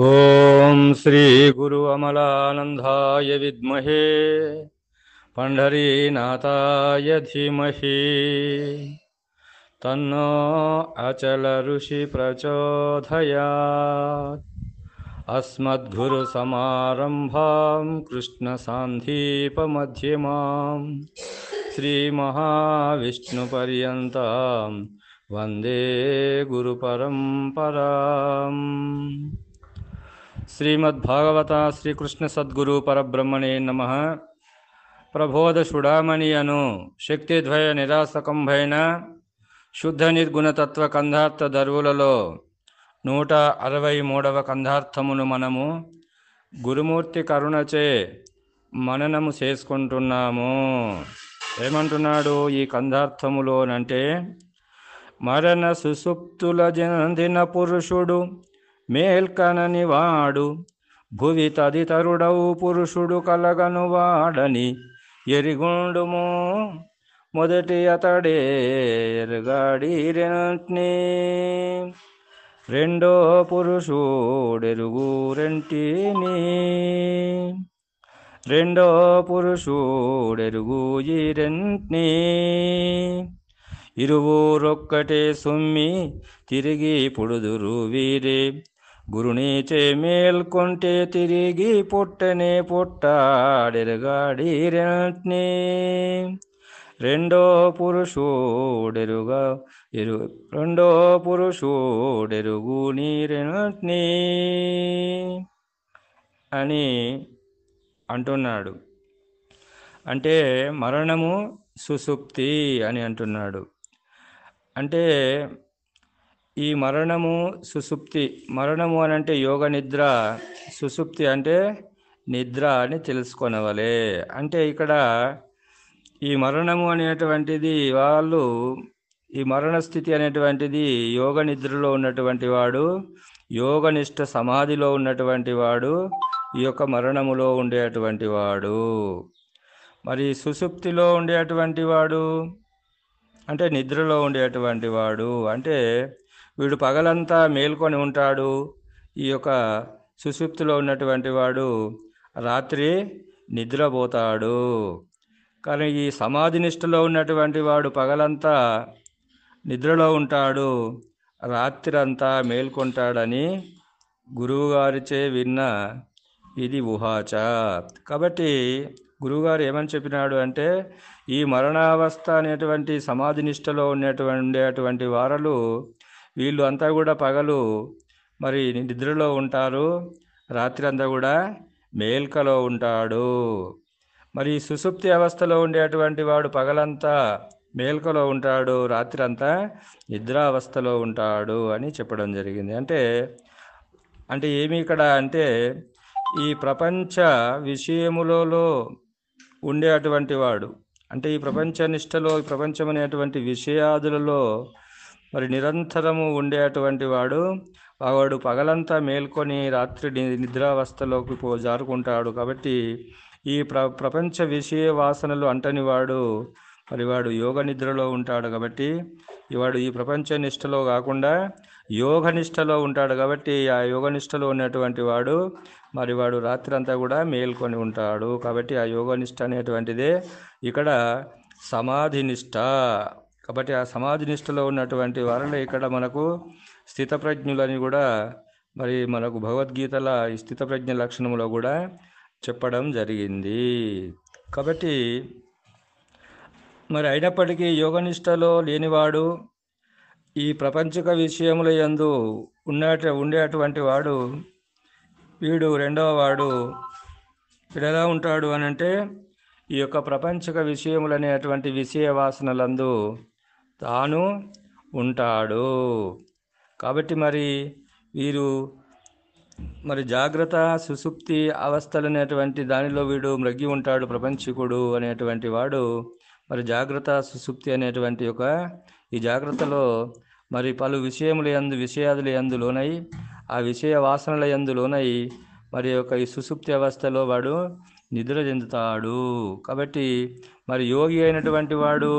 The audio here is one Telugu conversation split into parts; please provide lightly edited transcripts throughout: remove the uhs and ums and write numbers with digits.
ఓం శ్రీ గురు అమలానందాయ విద్మహే పండరీనాథాయ ధీమహి తన్నో అచల ఋషి ప్రచోదయాత్. అస్మద్గురు సమారంభాం కృష్ణ సాంధీపమధ్యమాం శ్రీ మహావిష్ణు పర్యంతం వందే గురు పరంపరాం. శ్రీమద్భాగవత శ్రీకృష్ణ సద్గురు పరబ్రహ్మణే నమః. ప్రబోధ చూడామణి అను శక్తిద్వయ నిరాసకంభైన శుద్ధ నిర్గుణతత్వ కందార్థ దర్వులలో 163వ కందార్థమును మనము గురుమూర్తి కరుణచే మననము చేసుకుంటున్నాము. ఏమంటున్నాడు ఈ కందార్థములోనంటే, మరణ సుసుప్తుల జందిన పురుషుడు మేల్కనని వాడు, భువి తదితరుడవు పురుషుడు కలగను వాడని ఎరిగుండుము. మొదటి అతడే ఎరుగాడిరెంట్ని, రెండో పురుషుడెరుగు రెంటిని, రెండో పురుషుడెరుగు ఈ రెంట్ని. ఇరువురొక్కటే సుమ్మి తిరిగి పుడుదురు వీరే, గురునిచే మేల్కొంటే తిరిగి పుట్టనే పుట్టాడెరుగాడి రెంట్ని. రెండో పురుషుడెరుగు నీ రెంట్ని అని అంటున్నాడు. అంటే మరణము సుసుప్తి అని అంటున్నాడు. అంటే ఈ మరణము సుసుప్తి, మరణము అని అంటే యోగ నిద్ర, సుసుప్తి అంటే నిద్ర అని తెలుసుకొనవలే. అంటే ఇక్కడ ఈ మరణము అనేటువంటిది వాళ్ళు, ఈ మరణ స్థితి అనేటువంటిది యోగ నిద్రలో ఉన్నటువంటి వాడు, యోగనిష్ట సమాధిలో ఉన్నటువంటి వాడు ఈ యొక్క మరణములో ఉండేటువంటి వాడు. మరి సుసుప్తిలో ఉండేటువంటి వాడు అంటే నిద్రలో ఉండేటువంటి వాడు, అంటే వీడు పగలంతా మేల్కొని ఉంటాడు. ఈ యొక్క సుషుప్తిలో ఉన్నటువంటి వాడు రాత్రి నిద్రపోతాడు. కానీ ఈ సమాధి నిష్టలో ఉన్నటువంటి వాడు పగలంతా నిద్రలో ఉంటాడు, రాత్రి అంతా మేల్కొంటాడని గురువుగారిచే విన్న ఇది ఊహాచ. కాబట్టి గురువుగారు ఏమని చెప్పినాడు అంటే, ఈ మరణావస్థ అనేటువంటి సమాధి నిష్టలో ఉండేటువంటి వారలు, వీళ్ళు అంతా కూడా పగలు మరి నిద్రలో ఉంటారు, రాత్రి అంతా కూడా మేల్కలో ఉంటాడు. మరి సుషుప్తి అవస్థలో ఉండేటువంటి వాడు పగలంతా మేల్కలో ఉంటాడు, రాత్రి అంతా నిద్రావస్థలో ఉంటాడు అని చెప్పడం జరిగింది. అంటే ఏమి ఇక్కడ అంటే, ఈ ప్రపంచ విషయములలో ఉండేటువంటి వాడు, అంటే ఈ ప్రపంచ నిష్టలో, ఈ ప్రపంచం అనేటువంటి విషయాదులలో మరి నిరంతరము ఉండేటువంటి వాడు పగలంతా మేల్కొని రాత్రి నిద్రావస్థలోకి జారుకుంటాడు. కాబట్టి ఈ ప్రపంచ విషయ వాసనలు అంటని వాడు వాడు యోగ నిద్రలో ఉంటాడు. కాబట్టి వాడు ఈ ప్రపంచ నిష్టలో కాకుండా యోగ నిష్టలో ఉంటాడు. కాబట్టి ఆ యోగ నిష్టలో ఉన్నటువంటి వాడు వాడు రాత్రి అంతా కూడా మేల్కొని ఉంటాడు. కాబట్టి ఆ యోగ నిష్ట అనేటువంటిదే ఇక్కడ సమాధి నిష్ట. కాబట్టి ఆ సమాధి నిష్టలో ఉన్నటువంటి వారిలో ఇక్కడ మనకు స్థితప్రజ్ఞులని కూడా మనకు భగవద్గీతల ఈ స్థితప్రజ్ఞ లక్షణంలో కూడా చెప్పడం జరిగింది. కాబట్టి అయినప్పటికీ యోగనిష్టలో లేనివాడు, ఈ ప్రపంచక విషయముల యందు ఉండేటువంటి వాడు, వీడు రెండవ వాడు వీడు ఎలా ఉంటాడు అని అంటే, ఈ యొక్క ప్రపంచక విషయములనేటువంటి విషయ వాసనలందు తాను ఉంటాడు. కాబట్టి వీరు జాగ్రత్త సుసుప్తి అవస్థలు అనేటువంటి దానిలో వీడు మ్రగ్గి ఉంటాడు. ప్రపంచకుడు అనేటువంటి వాడు జాగ్రత్త సుసుప్తి అనేటువంటి ఈ జాగ్రత్తలో పలు విషయాదుల యందు లోనై, ఆ విషయ వాసనల యందు లోనై ఈ సుసుప్తి అవస్థలో వాడు నిద్ర చెందుతాడు. కాబట్టి యోగి అయినటువంటి వాడు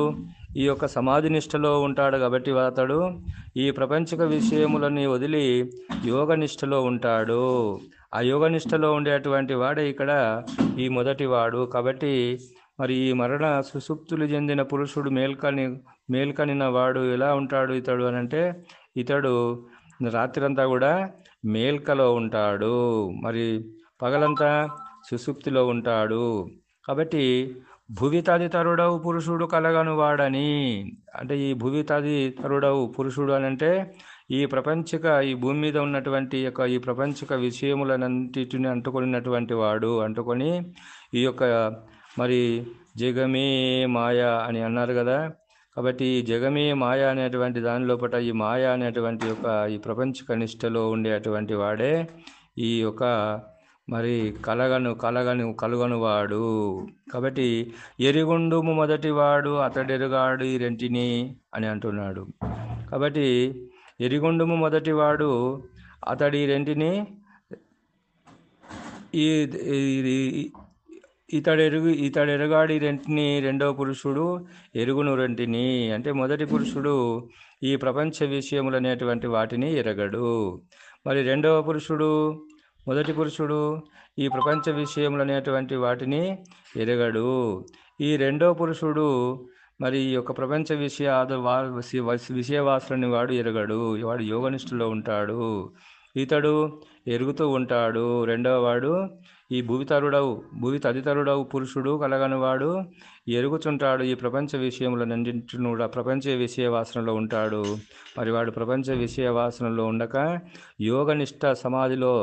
ఈ యొక్క సమాధి నిష్టలో ఉంటాడు కాబట్టి అతడు ఈ ప్రపంచక విషయములని వదిలి యోగ నిష్టలో ఉంటాడు. ఆ యోగ నిష్టలో ఉండేటువంటి వాడే ఇక్కడ ఈ మొదటి వాడు. కాబట్టి మరి ఈ మరణ సుసుప్తులు చెందిన పురుషుడు మేల్కనిన వాడు ఎలా ఉంటాడు ఇతడు అని అంటే, ఇతడు రాత్రంతా కూడా మేల్కలో ఉంటాడు, మరి పగలంతా సుసుప్తిలో ఉంటాడు. కాబట్టి భువి తదితరుడవు పురుషుడు కలగను వాడని అంటే, ఈ భువి తదితరుడవు పురుషుడు అని అంటే ఈ భూమి మీద ఉన్నటువంటి యొక్క ఈ ప్రపంచక విషయములన్నిటిని అంటుకొని ఈ యొక్క మరి జగమే మాయ అని అన్నారు కదా. కాబట్టి ఈ జగమే మాయ అనేటువంటి దాని లోపల ఈ మాయ అనేటువంటి యొక్క ఈ ప్రపంచక నిష్టలో ఉండేటువంటి వాడే ఈ యొక్క మరి కలుగను వాడు. కాబట్టి ఎరిగుండుము మొదటి వాడు అతడెరుగాడు ఈ రెంటిని అని అంటున్నాడు. కాబట్టి ఎరిగుండుము మొదటి వాడు అతడి రెంటిని ఇతడెరుగాడి రెంటిని, రెండవ పురుషుడు ఎరుగును రెంటిని అంటే మొదటి పురుషుడు ఈ ప్రపంచ విషయములనేటువంటి వాటిని ఎరగడు. మరి రెండవ పురుషుడు మొదటి పురుషుడు ఈ ప్రపంచ విషయములనేటువంటి వాటిని ఎరగడు. ఈ రెండవ పురుషుడు మరి ఈ యొక్క ప్రపంచ విషయవాసులని వాడు ఎరగడు. వాడు యోగనిష్ఠలో ఉంటాడు, ఇతడు ఎరుగుతూ ఉంటాడు. రెండవ వాడు ఈ భువి తదితరుడవు పురుషుడు కలగనివాడు ఎరుగుచుంటాడు. ఈ ప్రపంచ విషయములన్నింటిని కూడా ప్రపంచ విషయ వాసనలో ఉంటాడు. మరి వాడు ప్రపంచ విషయ వాసనలో ఉండక యోగనిష్ట సమాధిలో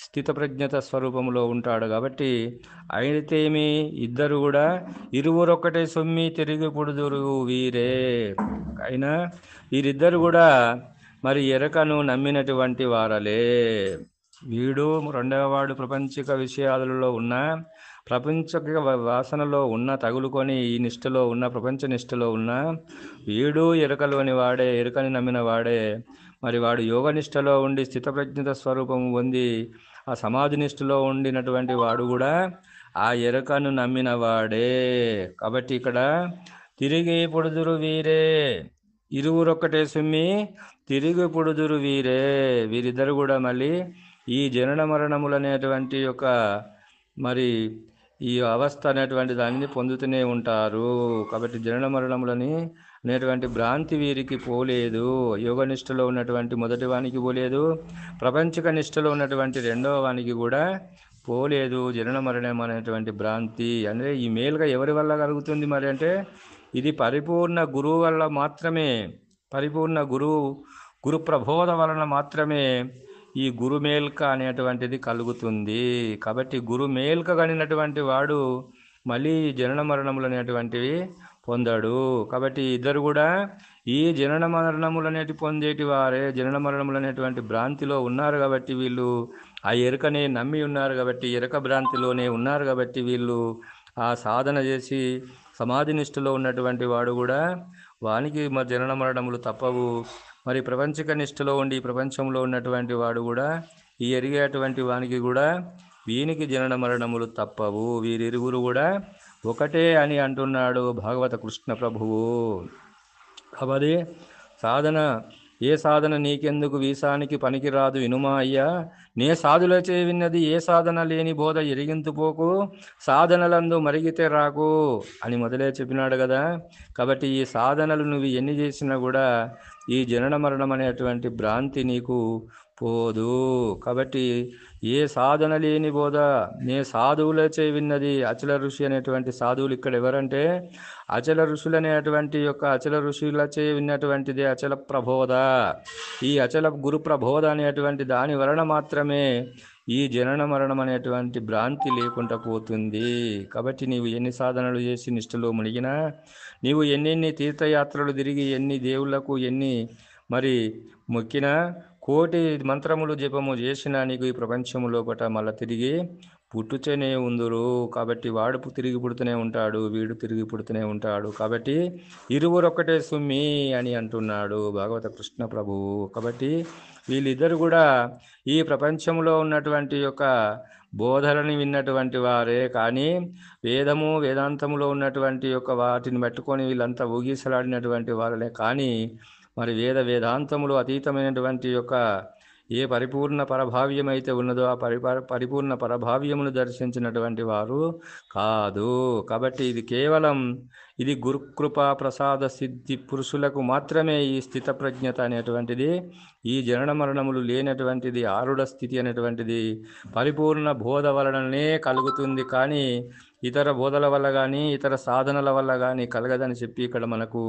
స్థితప్రజ్ఞత స్వరూపంలో ఉంటాడు. కాబట్టి అయితేమి ఇద్దరు కూడా ఇరువురొక్కటే సొమ్మి తిరిగి పుడుదురు వీరే. అయినా వీరిద్దరు కూడా మరి ఎరకను నమ్మినటువంటి వారలే. వీడు రెండవ వాడు ప్రపంచిక విషయాలలో ఉన్న ప్రపంచక వాసనలో ఉన్న తగులుకొని ఈ నిష్టలో ఉన్న ప్రపంచ నిష్టలో ఉన్న వీడు ఎరకలోని వాడే, ఎరకని నమ్మిన వాడే. మరి వాడు యోగ నిష్టలో ఉండి స్థితప్రజ్ఞత స్వరూపం పొంది ఆ సమాధి నిష్టలో ఉండినటువంటి వాడు కూడా ఆ ఎరకను నమ్మిన వాడే. కాబట్టి ఇక్కడ తిరిగి పొడుదురు వీరే, ఇరువురొక్కటే సుమ్మి తిరిగి పొడుదురు వీరే. వీరిద్దరు కూడా మళ్ళీ ఈ జనన మరణములు అనేటువంటి యొక్క మరి ఈ అవస్థ అనేటువంటి దానిని పొందుతూనే ఉంటారు. కాబట్టి జనన మరణములని అనేటువంటి భ్రాంతి వీరికి పోలేదు. యోగనిష్టలో ఉన్నటువంటి మొదటి వానికి పోలేదు, ప్రపంచక నిష్టలో ఉన్నటువంటి రెండవ వానికి కూడా పోలేదు జనన మరణం అనేటువంటి భ్రాంతి. అంటే ఈ మేలుగా ఎవరి వల్ల కలుగుతుంది మరి అంటే, ఇది పరిపూర్ణ గురువు వల్ల మాత్రమే, పరిపూర్ణ గురు ప్రబోధ వలన మాత్రమే ఈ గురుమేల్క అనేటువంటిది కలుగుతుంది. కాబట్టి గురుమేల్క కలిగినటువంటి వాడు మళ్ళీ జనన మరణములు అనేటువంటివి పొందాడు. కాబట్టి ఇద్దరు కూడా ఈ జనన మరణములు అనేటి పొందేటి వారే. జనన మరణములు అనేటువంటి భ్రాంతిలో ఉన్నారు కాబట్టి వీళ్ళు ఆ ఎరుకనే నమ్మి ఉన్నారు కాబట్టి, ఎరుక భ్రాంతిలోనే ఉన్నారు కాబట్టి వీళ్ళు ఆ సాధన చేసి సమాధి నిష్ఠలో ఉన్నటువంటి వాడు కూడా వానికి మరి జనన మరణములు తప్పవు. మరి ప్రపంచక నిష్ఠలో ఉండి ప్రపంచంలో ఉన్నటువంటి వాడు కూడా ఈ ఎరిగేటువంటి వానికి కూడా వీనికి జనన మరణములు తప్పవు. వీరిరువురు కూడా ఒకటే అని అంటున్నాడు భాగవత కృష్ణ ప్రభువు. కాబట్టి ఏ సాధన నీకెందుకు వీసానికి పనికిరాదు వినుమా అయ్యా, నే సాధులచే విన్నది ఏ సాధన లేని బోధ ఎరిగింతుపోకు, సాధనలందు మరిగితే రాకు అని మొదలే చెప్పినాడు కదా. కాబట్టి ఈ సాధనలు నువ్వు ఎన్ని చేసినా కూడా ఈ జనన మరణం అనేటువంటి భ్రాంతి నీకు పోదు. కాబట్టి ఏ సాధన లేని బోధ నే సాధువులచే విన్నది. అచల ఋషి అనేటువంటి సాధువులు ఇక్కడ ఎవరంటే అచల ఋషులు అనేటువంటి యొక్క అచల ఋషులచే విన్నటువంటిది అచల ప్రబోధ. ఈ అచల గురు ప్రబోధ అనేటువంటి దాని వలన మాత్రమే ఈ జనన మరణం అనేటువంటి భ్రాంతి లేకుండా పోతుంది. కాబట్టి నీవు ఎన్ని సాధనలు చేసి నిష్ఠలో మునిగినా, నీవు ఎన్నెన్ని తీర్థయాత్రలు తిరిగి ఎన్ని దేవుళ్లకు ఎన్ని మరి మొక్కినా, కోటి మంత్రములు జపము చేసినా నీకు ఈ ప్రపంచము లోపల మళ్ళీ తిరిగి పుట్టుచనే ఉందురు. కాబట్టి వాడు తిరిగి పుడుతూనే ఉంటాడు, వీడు తిరిగి పుడుతూనే ఉంటాడు. కాబట్టి ఇరువురు ఒక్కటే సుమ్మి అని అంటున్నాడు భాగవత కృష్ణ ప్రభువు. కాబట్టి వీళ్ళిద్దరు కూడా ఈ ప్రపంచంలో ఉన్నటువంటి యొక్క బోధలని విన్నటువంటి వారే, కానీ వేదము వేదాంతములో ఉన్నటువంటి యొక్క వాటిని పట్టుకొని వీళ్ళంతా ఊగిసలాడినటువంటి వారలే. కానీ మరి వేదాంతములు అతీతమైనటువంటి యొక్క ఏ పరిపూర్ణ పరభావ్యం అయితే ఉన్నదో ఆ పరిపూర్ణ పరభావ్యమును దర్శించినటువంటి వారు కాదు. కాబట్టి ఇది గురుకృపా ప్రసాద సిద్ధి పురుషులకు మాత్రమే ఈ స్థితప్రజ్ఞత అనేటువంటిది, ఈ జనన మరణములు లేనటువంటిది, ఆరుడ స్థితి అనేటువంటిది పరిపూర్ణ బోధ వలననే కలుగుతుంది. కానీ ఇతర బోధల వల్ల కానీ ఇతర సాధనల వల్ల కానీ కలగదని చెప్పి ఇక్కడ మనకు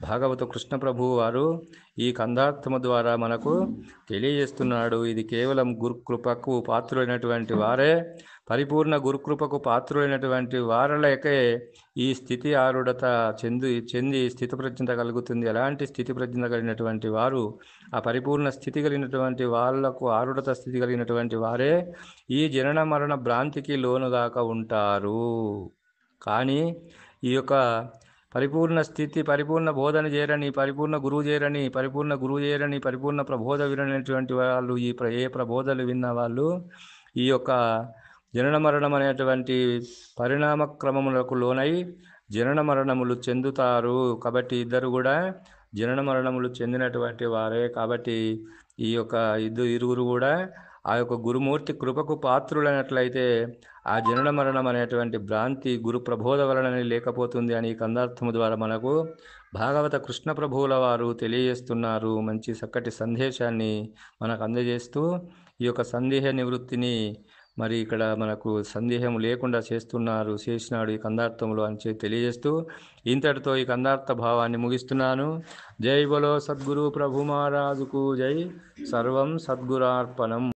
భాగవత కృష్ణ ప్రభువు వారు ఈ కందార్థము ద్వారా మనకు తెలియజేస్తున్నాడు. ఇది కేవలం గురుకృపకు పాత్రులైనటువంటి వారే, పరిపూర్ణ గురుకృపకు పాత్రులైనటువంటి వారలకే ఈ స్థితి ఆరుడత చెంది స్థితిప్రజ్ఞత కలుగుతుంది. ఎలాంటి స్థితిప్రజ్ఞత కలిగినటువంటి వారు, ఆ పరిపూర్ణ స్థితి కలిగినటువంటి వాళ్లకు ఆరుడత స్థితి కలిగినటువంటి వారే ఈ జనన మరణ భ్రాంతికి లోనుగాక ఉంటారు. కానీ ఈ యొక్క పరిపూర్ణ స్థితి, పరిపూర్ణ బోధన చేయరని, పరిపూర్ణ గురువు చేయరని, పరిపూర్ణ ప్రబోధ వినటువంటి వాళ్ళు, ఏ ప్రబోధలు విన్న వాళ్ళు ఈ యొక్క జనన మరణం అనేటువంటి పరిణామ క్రమములకు లోనై జనన మరణములు చెందుతారు. కాబట్టి ఇద్దరు కూడా జనన మరణములు చెందినటువంటి వారే. కాబట్టి ఈ యొక్క ఇరువురు కూడా ఆ యొక్క గురుమూర్తి కృపకు పాత్రులైనట్లయితే ఆ జనన మరణం అనేటువంటి భ్రాంతి గురు ప్రబోధ వలననే లేకపోతుంది అని కందార్థము ద్వారా మనకు భాగవత కృష్ణ ప్రభువుల వారు తెలియజేస్తున్నారు. మంచి చక్కటి సందేశాన్ని మనకు అందజేస్తూ ఈ యొక్క సందేహ నివృత్తిని మరి ఇక్కడ మనకు సందేహం లేకుండా చేసినాడు ఈ కందార్థంలో అని తెలియజేస్తూ ఇంతటితో ఈ కందార్థ భావాన్ని ముగిస్తున్నాను. జై బలో సద్గురు ప్రభు మహారాజుకు జై. సర్వం సద్గురార్పణం.